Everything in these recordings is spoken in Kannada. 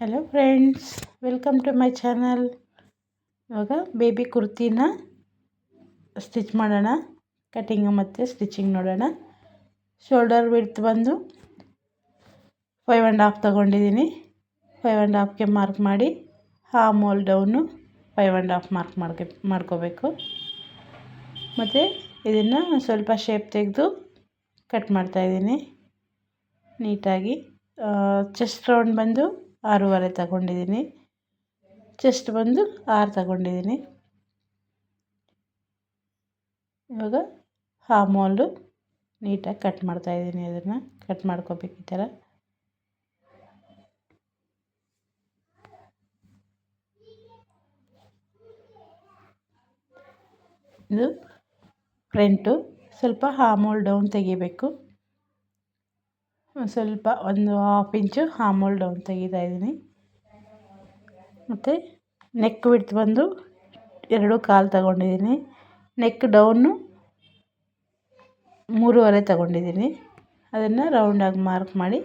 Hello friends, welcome to my channel. ಇವಾಗ ಬೇಬಿ ಕುರ್ತಿನ ಸ್ಟಿಚ್ ಮಾಡೋಣ. ಕಟಿಂಗು ಮತ್ತು ಸ್ಟಿಚಿಂಗ್ ನೋಡೋಣ. ಶೋಲ್ಡರ್ ವಿಡ್ತ್ ಬಂದು 5.5 ತೊಗೊಂಡಿದ್ದೀನಿ. 5.5ಗೆ ಮಾರ್ಕ್ ಮಾಡಿ ಆರ್ಮ್ ಹೋಲ್ ಡೌನು 5.5 ಮಾರ್ಕ್ ಮಾಡ್ಕೋಬೇಕು. ಮತ್ತು ಇದನ್ನು ಸ್ವಲ್ಪ ಶೇಪ್ ತೆಗೆದು ಕಟ್ ಮಾಡ್ತಾಯಿದ್ದೀನಿ ನೀಟಾಗಿ. ಚೆಸ್ಟ್ ರೌಂಡ್ ಬಂದು 6.5 ತಗೊಂಡಿದ್ದೀನಿ. ಚೆಸ್ಟ್ ಬಂದು 6 ತಗೊಂಡಿದ್ದೀನಿ. ಇವಾಗ ಆರ್ಮ್ ಹೋಲ್ಡು ನೀಟಾಗಿ ಕಟ್ ಮಾಡ್ತಾಯಿದ್ದೀನಿ. ಅದನ್ನು ಕಟ್ ಮಾಡ್ಕೋಬೇಕು ಈ ಥರ. ಇದು ಫ್ರಂಟು. ಸ್ವಲ್ಪ ಆರ್ಮ್ ಹೋಲ್ ಡೌನ್ ತೆಗಿಬೇಕು. ಸ್ವಲ್ಪ ಒಂದು 1/2 ಇಂಚು ಆರ್ಮ್ ಹೋಲ್ ಡೌನ್ ತೆಗಿತಾಯಿದ್ದೀನಿ. ಮತ್ತು ನೆಕ್ ವಿಡ್ತ್ ಬಂದು 2.25 ತಗೊಂಡಿದ್ದೀನಿ. ನೆಕ್ ಡೌನು 3.5 ತಗೊಂಡಿದ್ದೀನಿ. ಅದನ್ನು ರೌಂಡಾಗಿ ಮಾರ್ಕ್ ಮಾಡಿ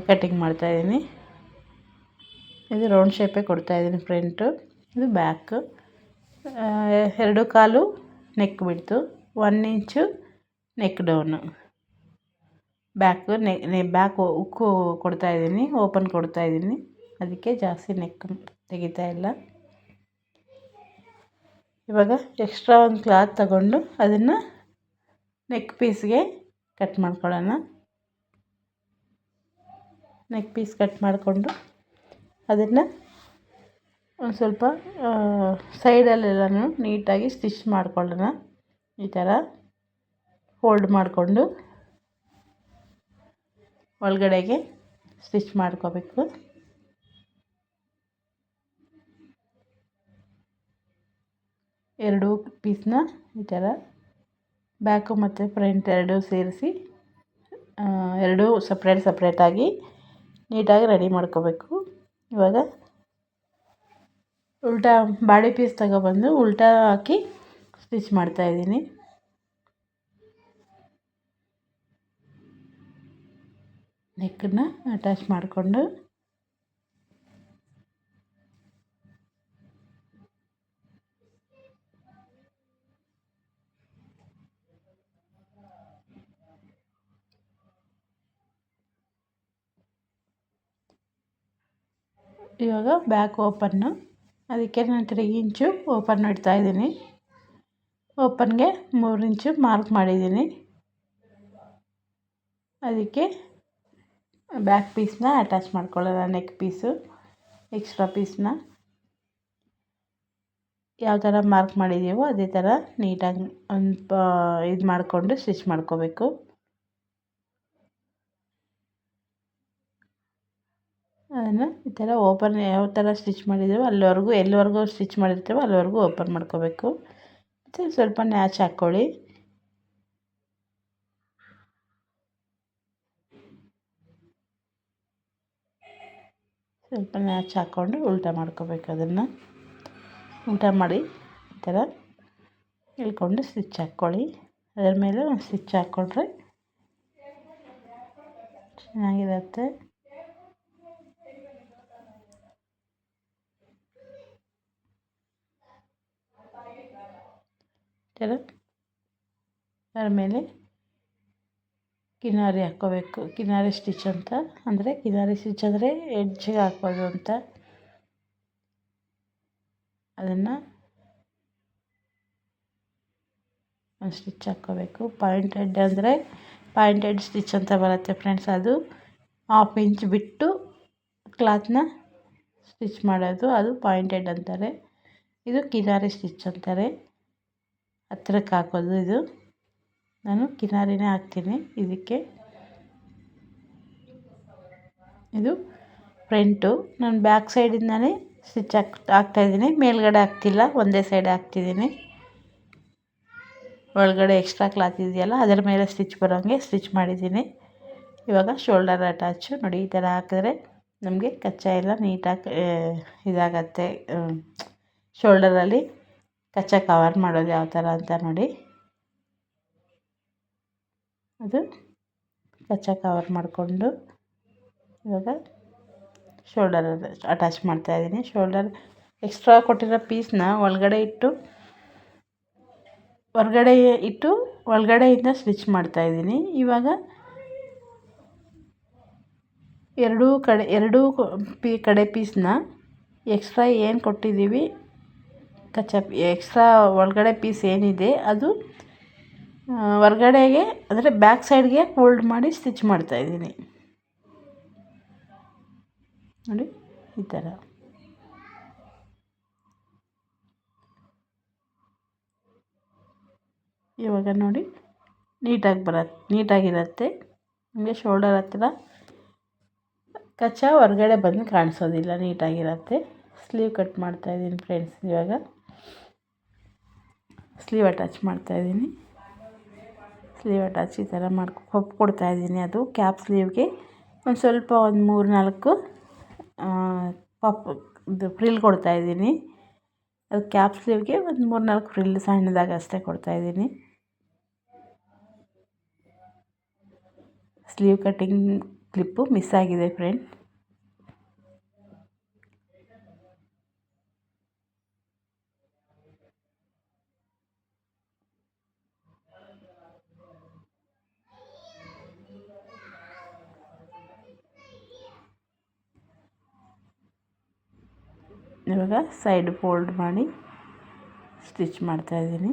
ಕಟಿಂಗ್ ಮಾಡ್ತಾಯಿದ್ದೀನಿ. ಇದು ರೌಂಡ್ ಶೇಪೇ ಕೊಡ್ತಾಯಿದ್ದೀನಿ ಫ್ರಂಟು. ಇದು ಬ್ಯಾಕು. 2.25 ನೆಕ್ ವಿಡ್ತು, 1 ಇಂಚು ನೆಕ್ ಡೌನು. ಬ್ಯಾಕು ಉಕ್ಕು ಕೊಡ್ತಾಯಿದ್ದೀನಿ, ಓಪನ್ ಕೊಡ್ತಾಯಿದ್ದೀನಿ. ಅದಕ್ಕೆ ಜಾಸ್ತಿ ನೆಕ್ ತೆಗಿತಾ ಇಲ್ಲ. ಇವಾಗ ಎಕ್ಸ್ಟ್ರಾ ಒಂದು ಕ್ಲಾತ್ ತಗೊಂಡು ಅದನ್ನು ನೆಕ್ ಪೀಸ್ಗೆ ಕಟ್ ಮಾಡ್ಕೊಳ್ಳೋಣ. ನೆಕ್ ಪೀಸ್ ಕಟ್ ಮಾಡಿಕೊಂಡು ಅದನ್ನು ಒಂದು ಸ್ವಲ್ಪ ಸೈಡಲ್ಲೆಲ್ಲನೂ ನೀಟಾಗಿ ಸ್ಟಿಚ್ ಮಾಡ್ಕೊಳ್ಳೋಣ. ಈ ಥರ ಫೋಲ್ಡ್ ಮಾಡಿಕೊಂಡು ಒಳಗಡೆಗೆ ಸ್ಟಿಚ್ ಮಾಡ್ಕೋಬೇಕು. ಎರಡು ಪೀಸ್ನ ಈ ಥರ ಬ್ಯಾಕು ಮತ್ತು ಫ್ರಂಟ್ ಎರಡೂ ಸೇರಿಸಿ ಎರಡೂ ಸಪ್ರೇಟಾಗಿ ನೀಟಾಗಿ ರೆಡಿ ಮಾಡ್ಕೋಬೇಕು. ಇವಾಗ ಉಲ್ಟಾ ಬಾಡಿ ಪೀಸ್ ತಗೊಬಂದು ಉಲ್ಟಾ ಹಾಕಿ ಸ್ಟಿಚ್ ಮಾಡ್ತಾಯಿದ್ದೀನಿ. ನೆಕ್ಕನ್ನು ಅಟ್ಯಾಚ್ ಮಾಡಿಕೊಂಡು ಇವಾಗ ಬ್ಯಾಕ್ ಓಪನ್ನು. ಅದಕ್ಕೆ ನಾನು 3 ಇಂಚು ಓಪನ್ ಇಡ್ತಾಯಿದ್ದೀನಿ. ಓಪನ್ಗೆ 3 ಇಂಚು ಮಾರ್ಕ್ ಮಾಡಿದ್ದೀನಿ. ಅದಕ್ಕೆ ಬ್ಯಾಕ್ ಪೀಸ್ನ ಅಟ್ಯಾಚ್ ಮಾಡ್ಕೊಳ್ಳೋಣ. ನೆಕ್ ಪೀಸು ಎಕ್ಸ್ಟ್ರಾ ಪೀಸ್ನ ಯಾವ ಥರ ಮಾರ್ಕ್ ಮಾಡಿದ್ದೀವೋ ಅದೇ ಥರ ನೀಟಾಗಿ ಇದು ಮಾಡಿಕೊಂಡು ಸ್ಟಿಚ್ ಮಾಡ್ಕೋಬೇಕು. ಅದನ್ನು ಈ ಥರ ಓಪನ್ ಯಾವ ಥರ ಸ್ಟಿಚ್ ಮಾಡಿದ್ದೀವೋ ಎಲ್ಲಿವರೆಗೂ ಸ್ಟಿಚ್ ಮಾಡಿರ್ತೀವೋ ಅಲ್ಲಿವರೆಗೂ ಓಪನ್ ಮಾಡ್ಕೋಬೇಕು. ಮತ್ತು ಸ್ವಲ್ಪ ನ್ಯಾಚ್ ಹಾಕ್ಕೊಳ್ಳಿ. ಸ್ವಲ್ಪ ನ್ಯಾಚ್ ಹಾಕ್ಕೊಂಡು ಉಲ್ಟಾ ಮಾಡ್ಕೋಬೇಕು. ಅದನ್ನು ಉಲ್ಟಾ ಮಾಡಿ ಈ ಥರ ಇಳ್ಕೊಂಡು ಸ್ಟಿಚ್ ಹಾಕ್ಕೊಳ್ಳಿ. ಅದರ ಮೇಲೆ ಒಂದು ಸ್ಟಿಚ್ ಹಾಕ್ಕೊಂಡ್ರೆ ಚೆನ್ನಾಗಿರುತ್ತೆ. ಅದರ ಮೇಲೆ ಕಿನಾರಿ ಹಾಕ್ಕೋಬೇಕು. ಕಿನಾರಿ ಸ್ಟಿಚ್ ಅಂತ ಅಂದರೆ ಕಿನಾರಿ ಸ್ಟಿಚ್ ಅಂದರೆ ಎಡ್ಜಿಗೆ ಹಾಕ್ಬೋದು ಅಂತ. ಅದನ್ನು ಒಂದು ಸ್ಟಿಚ್ ಹಾಕ್ಕೋಬೇಕು. ಪಾಯಿಂಟೆಡ್ ಅಂದರೆ ಪಾಯಿಂಟೆಡ್ ಸ್ಟಿಚ್ ಅಂತ ಬರುತ್ತೆ ಫ್ರೆಂಡ್ಸ್. ಅದು 1/2 ಇಂಚ್ ಬಿಟ್ಟು ಕ್ಲಾತ್ನ ಸ್ಟಿಚ್ ಮಾಡೋದು, ಅದು ಪಾಯಿಂಟೆಡ್ ಅಂತಾರೆ. ಇದು ಕಿನಾರಿ ಸ್ಟಿಚ್ ಅಂತಾರೆ. ಹತ್ರಕ್ಕೆ ಹಾಕೋದು. ಇದು ನಾನು ಕಿನಾರಿನೇ ಹಾಕ್ತೀನಿ ಇದಕ್ಕೆ. ಇದು ಫ್ರಂಟು. ನಾನು ಬ್ಯಾಕ್ ಸೈಡಿಂದನೇ ಸ್ಟಿಚ್ ಹಾಕ್ತಾಯಿದ್ದೀನಿ. ಮೇಲ್ಗಡೆ ಹಾಕ್ತಿಲ್ಲ, ಒಂದೇ ಸೈಡ್ ಹಾಕ್ತಿದ್ದೀನಿ. ಒಳಗಡೆ ಎಕ್ಸ್ಟ್ರಾ ಕ್ಲಾತ್ ಇದೆಯಲ್ಲ ಅದರ ಮೇಲೆ ಸ್ಟಿಚ್ ಬರೋಂಗೆ ಸ್ಟಿಚ್ ಮಾಡಿದ್ದೀನಿ. ಇವಾಗ ಶೋಲ್ಡರ್ ಅಟ್ಯಾಚು ನೋಡಿ ಈ ಥರ ಹಾಕಿದ್ರೆ ನಮಗೆ ಕಚ್ಚಾ ಎಲ್ಲ ನೀಟಾಗಿ ಇದಾಗತ್ತೆ. ಶೋಲ್ಡರಲ್ಲಿ ಕಚ್ಚಾ ಕವರ್ ಮಾಡೋದು ಯಾವ ಥರ ಅಂತ ನೋಡಿ. ಅದು ಕಚ್ಚಾ ಕವರ್ ಮಾಡಿಕೊಂಡು ಇವಾಗ ಶೋಲ್ಡರ್ ಅಟ್ಯಾಚ್ ಮಾಡ್ತಾಯಿದ್ದೀನಿ. ಶೋಲ್ಡರ್ ಎಕ್ಸ್ಟ್ರಾ ಕೊಟ್ಟಿರೋ ಪೀಸ್ನ ಹೊರಗಡೆ ಇಟ್ಟು ಒಳಗಡೆಯಿಂದ ಸ್ಟಿಚ್ ಮಾಡ್ತಾಯಿದ್ದೀನಿ. ಇವಾಗ ಎರಡೂ ಕಡೆ ಪೀಸ್ನ ಎಕ್ಸ್ಟ್ರಾ ಏನು ಕೊಟ್ಟಿದ್ದೀವಿ ಎಕ್ಸ್ಟ್ರಾ ಒಳಗಡೆ ಪೀಸ್ ಏನಿದೆ ಅದು ಹೊರಗಡೆಗೆ ಅಂದರೆ ಬ್ಯಾಕ್ ಸೈಡ್ಗೆ ಫೋಲ್ಡ್ ಮಾಡಿ ಸ್ಟಿಚ್ ಮಾಡ್ತಾಯಿದ್ದೀನಿ. ನೋಡಿ ಈ ಥರ. ಇವಾಗ ನೋಡಿ ನೀಟಾಗಿರುತ್ತೆ. ನಿಮಗೆ ಶೋಲ್ಡರ್ ಹತ್ರ ಕಚ್ಚಾ ಹೊರಗಡೆ ಬಂದು ಕಾಣಿಸೋದಿಲ್ಲ, ನೀಟಾಗಿರುತ್ತೆ. ಸ್ಲೀವ್ ಕಟ್ ಮಾಡ್ತಾಯಿದ್ದೀನಿ ಫ್ರೆಂಡ್ಸ್. ಇವಾಗ ಸ್ಲೀವ್ ಅಟ್ಯಾಚ್ ಮಾಡ್ತಾಯಿದ್ದೀನಿ. ಸ್ಲೀವ್ ಅಟ್ಯಾಚ್ ಈ ಥರ ಕೊಡ್ತಾಯಿದ್ದೀನಿ. ಅದು ಕ್ಯಾಪ್ ಸ್ಲೀವ್ಗೆ ಒಂದು 3-4 ಫ್ರಿಲ್ ಕೊಡ್ತಾಯಿದ್ದೀನಿ. ಅದು ಕ್ಯಾಪ್ ಸ್ಲೀವ್ಗೆ ಒಂದು 3-4 ಫ್ರಿಲ್ ಸಣ್ಣದಾಗಿ ಅಷ್ಟೇ ಕೊಡ್ತಾಯಿದ್ದೀನಿ. ಸ್ಲೀವ್ ಕಟ್ಟಿಂಗ್ ಕ್ಲಿಪ್ಪು ಮಿಸ್ ಆಗಿದೆ ಫ್ರೆಂಡ್. ಇವಾಗ ಸೈಡ್ ಫೋಲ್ಡ್ ಮಾಡಿ ಸ್ಟಿಚ್ ಮಾಡ್ತಾಯಿದ್ದೀನಿ.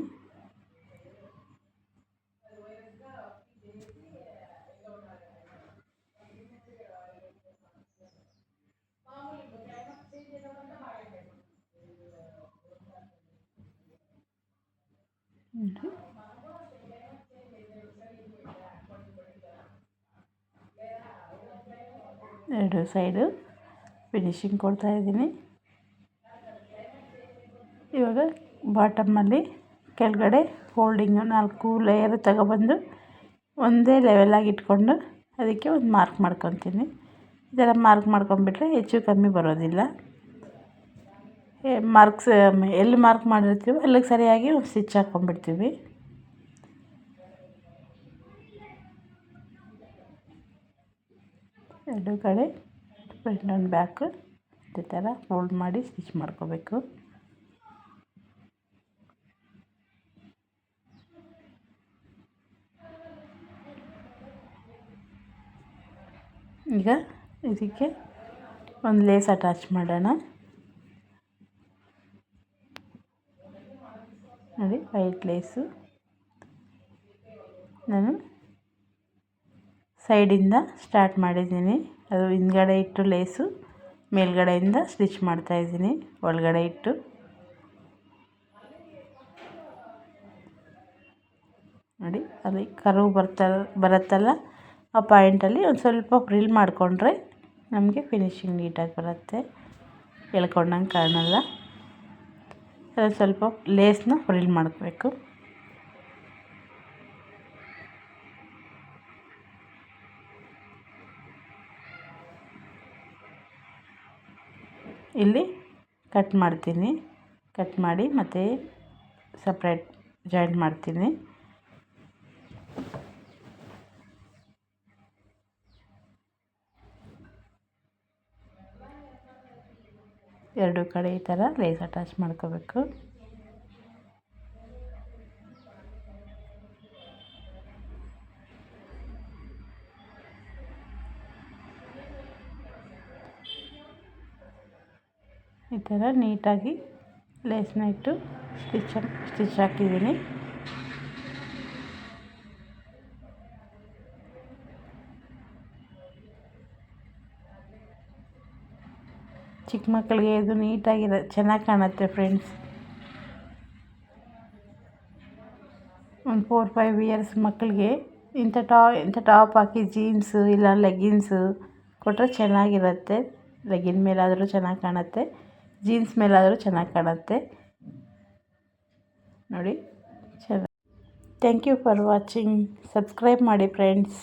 ಎರಡು ಸೈಡು ಫಿನಿಶಿಂಗ್ ಕೊಡ್ತಾಯಿದ್ದೀನಿ. ಇವಾಗ ಬಾಟಮಲ್ಲಿ ಕೆಳಗಡೆ ಫೋಲ್ಡಿಂಗು 4 ಲೇಯರ್ ತಗೊಬಂದು ಒಂದೇ ಲೆವೆಲಾಗಿ ಇಟ್ಕೊಂಡು ಅದಕ್ಕೆ ಒಂದು ಮಾರ್ಕ್ ಮಾಡ್ಕೊತೀನಿ. ಈ ಥರ ಮಾರ್ಕ್ ಮಾಡ್ಕೊಂಬಿಟ್ರೆ ಹೆಚ್ಚು ಕಮ್ಮಿ ಬರೋದಿಲ್ಲ. ಎಲ್ಲಿ ಮಾರ್ಕ್ ಮಾಡಿರ್ತೀವೋ ಅಲ್ಲಿಗೆ ಸರಿಯಾಗಿ ಒಂದು ಸ್ಟಿಚ್ ಹಾಕ್ಕೊಂಬಿಡ್ತೀವಿ. ಎರಡು ಕಡೆ ಫ್ರಂಟ್ ಆ್ಯಂಡ್ ಬ್ಯಾಕ್ ಈ ಥರ ಫೋಲ್ಡ್ ಮಾಡಿ ಸ್ಟಿಚ್ ಮಾಡ್ಕೋಬೇಕು. ಈಗ ಇದಕ್ಕೆ ಒಂದು ಲೇಸ್ ಅಟ್ಯಾಚ್ ಮಾಡೋಣ. ನೋಡಿ ವೈಟ್ ಲೇಸು ನಾನು ಸೈಡಿಂದ ಸ್ಟಾರ್ಟ್ ಮಾಡಿದ್ದೀನಿ. ಅದು ಹಿಂದ್ಗಡೆ ಇಟ್ಟು ಲೇಸು ಮೇಲ್ಗಡೆಯಿಂದ ಸ್ಟಿಚ್ ಮಾಡ್ತಾಯಿದ್ದೀನಿ. ಒಳಗಡೆ ಇಟ್ಟು ನೋಡಿ ಅಲ್ಲಿ ಕರ್ವ್ ಬರುತ್ತಲ್ಲ ಆ ಪಾಯಿಂಟಲ್ಲಿ ಒಂದು ಸ್ವಲ್ಪ ಫ್ರಿಲ್ ಮಾಡಿಕೊಂಡ್ರೆ ನಮಗೆ ಫಿನಿಶಿಂಗ್ ನೀಟಾಗಿ ಬರುತ್ತೆ, ಎಳ್ಕೊಂಡಂಗೆ ಕಾಣಲ್ಲ. ಸ್ವಲ್ಪ ಲೇಸ್ನ ಫ್ರಿಲ್ ಮಾಡಬೇಕು. ಇಲ್ಲಿ ಕಟ್ ಮಾಡ್ತೀನಿ. ಕಟ್ ಮಾಡಿ ಮತ್ತು ಸಪ್ರೇಟ್ ಜಾಯಿಂಟ್ ಮಾಡ್ತೀನಿ. ಎರಡು ಕಡೆ ಈ ಥರ ಲೇಸ್ ಅಟ್ಯಾಚ್ ಮಾಡ್ಕೋಬೇಕು. ಈ ಥರ ನೀಟಾಗಿ ಲೇಸ್ನ ಇಟ್ಟು ಸ್ಟಿಚ್ ಹಾಕಿದ್ದೀನಿ. ಚಿಕ್ಕ ಮಕ್ಕಳಿಗೆ ಇದು ಚೆನ್ನಾಗಿ ಕಾಣುತ್ತೆ ಫ್ರೆಂಡ್ಸ್. ಒಂದು 4-5 ಇಯರ್ಸ್ ಮಕ್ಕಳಿಗೆ ಇಂಥ ಟಾಪ್ ಹಾಕಿ ಜೀನ್ಸು ಇಲ್ಲ ಲೆಗ್ಗಿನ್ಸು ಕೊಟ್ಟರೆ ಚೆನ್ನಾಗಿರುತ್ತೆ. ಲೆಗ್ಗಿನ್ ಮೇಲಾದರೂ ಚೆನ್ನಾಗಿ ಕಾಣುತ್ತೆ, ಜೀನ್ಸ್ ಮೇಲಾದರೂ ಚೆನ್ನಾಗಿ ಕಾಣುತ್ತೆ. ನೋಡಿ ಚೆನ್ನಾಗಿ. Thank you for watching. Subscribe ಮಾಡಿ ಫ್ರೆಂಡ್ಸ್.